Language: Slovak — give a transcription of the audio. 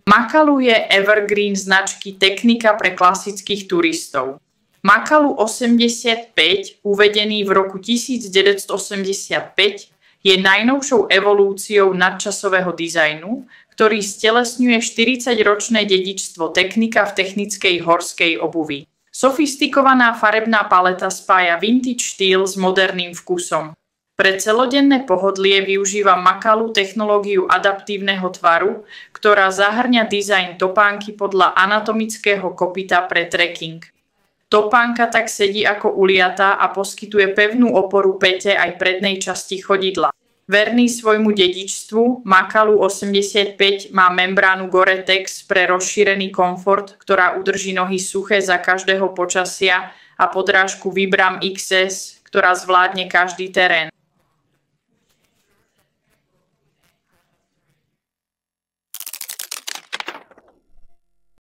Makalu je evergreen značky Technika pre klasických turistov. Makalu 85, uvedený v roku 1985, je najnovšou evolúciou nadčasového dizajnu, ktorý stelesňuje 40-ročné dedičstvo Technika v technickej horskej obuvi. Sofistikovaná farebná paleta spája vintage štýl s moderným vkusom. Pre celodenné pohodlie využíva Makalu technológiu adaptívneho tvaru, ktorá zahŕňa dizajn topánky podľa anatomického kopyta pre trekking. Topánka tak sedí ako uliatá a poskytuje pevnú oporu päte aj prednej časti chodidla. Verný svojmu dedičstvu, Makalu 85 má membránu Gore-Tex pre rozšírený komfort, ktorá udrží nohy suché za každého počasia, a podrážku Vibram XS, ktorá zvládne každý terén.